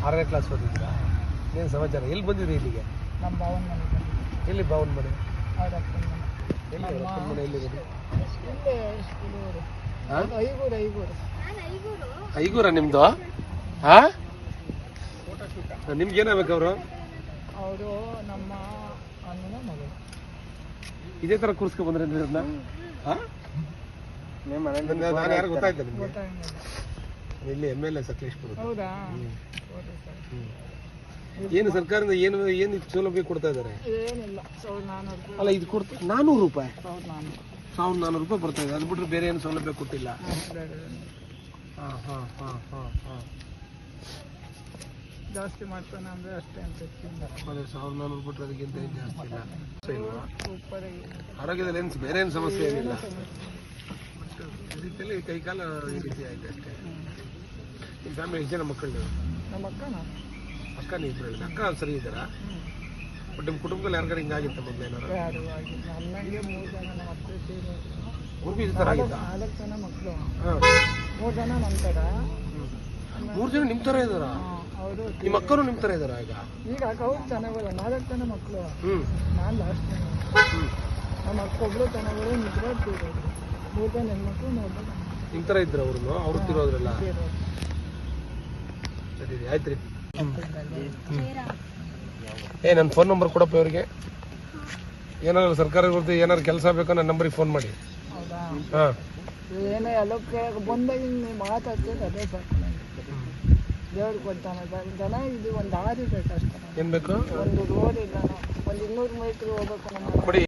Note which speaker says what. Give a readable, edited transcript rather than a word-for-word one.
Speaker 1: 6ನೇ class ಓದಿದ್ದೀರಾ? ಏನು ಸಮಾಚಾರ? ಎಲ್ಲಿ ಬಂದಿರಿ ಇಲ್ಲಿಗೆ?
Speaker 2: ನಮ್ಮ ಭಾವನ ಮನೆ ಬಂದಿದ್ದೆ.
Speaker 1: ಎಲ್ಲಿ ಭಾವನ ಮನೆ?
Speaker 2: ಅವ್ರ ಅಪ್ಪನ ಮನೆ.
Speaker 1: ಎಲ್ಲಿ ಅವ್ರ ಅಪ್ಪನ ಮನೆ ಎಲ್ಲಿರೋದು?
Speaker 2: ಇಲ್ಲೇ ಸ್ಕೂಲೂರು. ಐಗೂರು.
Speaker 1: ಐಗೂರ ನಿಮ್ಮದು? ಹಾಂ, ನಿಮ್ಗೆ ಏನಾಗಬೇಕು ಅವರು?
Speaker 2: ಅವರು ನಮ್ಮ ಅಣ್ಣನ ಮಗಳು.
Speaker 1: ಇದೇ ಥರ ಕೂರಿಸ್ಕೊ ಬಂದ್ರೆ ಅದನ್ನ? ಹಾಂ, ನಾನು ಯಾರು ಗೊತ್ತಾಯ್ತು ನಿಮಗೆ?
Speaker 2: ಗೊತ್ತಾಗಿಲ್ಲ.
Speaker 1: ಇಲ್ಲಿ MLA ಸಕಲೇಶ್ಪುರ.
Speaker 2: ಹೌದಾ?
Speaker 1: ಏನು ಸರ್ಕಾರದಿಂದ ಏನು ಏನು ಸೌಲಭ್ಯ ಕೊಡ್ತಾ ಇದ್ದಾರೆ?
Speaker 2: ಏನಿಲ್ಲ. 1400
Speaker 1: ಅಲ್ಲ, ಇದು ಕೊಡ್ತಾ 400 ರೂಪಾಯಿ,
Speaker 2: 1400.
Speaker 1: 1400 ರೂಪಾಯಿ ಬರ್ತಾ ಇದೆ. ಅದು ಬಿಟ್ಟರೆ ಬೇರೆ ಏನು ಸೌಲಭ್ಯ ಕೊಟ್ಟಿಲ್ಲ. ಹಾಂ ಹಾಂ ಹಾಂ ಹಾಂ ಹಾಂ
Speaker 2: ಜಾಸ್ತಿ ಮಾಡ್ತಾನೆ ಅಂದರೆ ಅಷ್ಟೇ ಅಂತ
Speaker 1: ಅದೇ 1400 ಬಿಟ್ಟರೆ ಅದಕ್ಕಿಂತ ಏನು ಜಾಸ್ತಿ ಇಲ್ಲ.
Speaker 2: ಸೂಪರ್ ಆಗಿ.
Speaker 1: ಆರೋಗ್ಯದಲ್ಲಿ ಏನು ಬೇರೆ ಏನು ಸಮಸ್ಯೆ ಏನಿಲ್ಲ. ಈ ರೀತಿಯಲ್ಲಿ ಕೈಕಾಲ ಈ ರೀತಿ ಆಯ್ತು ಅಷ್ಟೇ. ನಿಮ್ಮ ಫ್ಯಾಮಿಲಿ ಎಷ್ಟು ಜನ ಮಕ್ಕಳು ನೀವು?
Speaker 2: ನಮ್ಮ ಅಕ್ಕನ
Speaker 1: ಅಕ್ಕ ನೀವು ಇಬ್ಬರು ಹೇಳಿದ ಅಕ್ಕ ಸರಿ ಇದ್ದಾರಾ? ಬಟ್ ನಿಮ್ಮ ಕುಟುಂಬದಲ್ಲಿ ಯಾರಿಗಾರು ಹಿಂಗಾಗಿತ್ತ ಮೊದಲೇನಾರು?
Speaker 2: ಯಾರು ಆಗಿಲ್ಲ. ನನ್ನಂಗೆ 3 ಜನ ನಮ್ಮ ಅತ್ತೆ ಸೇರಿ
Speaker 1: ಅವ್ರಿಗೂ ಈ ಥರ ಆಗಿತ್ತಾ?
Speaker 2: 4 ಜನ ಮಕ್ಕಳು.
Speaker 1: ಹಾಂ,
Speaker 2: 3 ಜನ ನಮ್ಮ ಥರ.
Speaker 1: 3 ಜನ ನಿಮ್ಮ ಥರ ಇದ್ದಾರಾ?
Speaker 2: ಅವರು
Speaker 1: ನಿಮ್ಮ ಅಕ್ಕನೂ ನಿಮ್ಮ ಥರ ಇದ್ದಾರಾ ಈಗ?
Speaker 2: ಈಗ ಅವ್ರು ಚೆನ್ನಾಗಲ್ಲ. 4 ಜನ ಮಕ್ಕಳು.
Speaker 1: ಹ್ಞೂ
Speaker 2: ನಾನು ಲಾಸ್ಟ್ ಜನ.
Speaker 1: ಹ್ಞೂ
Speaker 2: ನಮ್ಮ ಅಕ್ಕೊಬ್ರು ಚೆನ್ನಾಗಲ್ಲ. ನಿದ್ರೆ ತೀರೋದು. 3 ಜನ ಹೆಣ್ಮಕ್ಳು, 4 ಜನ
Speaker 1: ನಿಮ್ಮ ಥರ ಇದ್ರು ಅವ್ರು ತಿರೋದ್ರಲ್ಲ?
Speaker 2: ತೀರೋದು.
Speaker 1: ಸರಿ ರೀ, ಆಯ್ತು ರೀ. ನನ್ನ ಫೋನ್ ನಂಬರ್ ಕೊಡಪ್ಪ ಇವರಿಗೆ. ಏನಾದ್ರು ಸರ್ಕಾರ ವಿರುದ್ಧ ಏನಾದ್ರು ಕೆಲಸ ಬೇಕೋ ನನ್ನ ನಂಬರಿಗೆ ಫೋನ್ ಮಾಡಿ.
Speaker 2: ಹೌದಾ?
Speaker 1: ಹಾಂ,
Speaker 2: ಏನೇ ಎಲ್ಲಕ್ಕೆ ಬಂದಾಗ ಹಿಂಗೆ ಮಾತಾಡ್ತಿದ್ದು ಅದೇ ಸಾಕು ನನಗೆ. ದೇವ್ರು ಕೊಡ್ತಾನೆ. ಜನ ಇದು ಒಂದು ದಾರಿ ಬೇಕು ಅಷ್ಟೇ.
Speaker 1: ಏನು ಬೇಕು?
Speaker 2: ಒಂದು ರೋಡ್ ಇಲ್ಲ. ಒಂದು 200 ಮೀಟ್ರ್ ಹೋಗ್ಬೇಕು ನಮ್ಮ
Speaker 1: ಕೊಡಿ.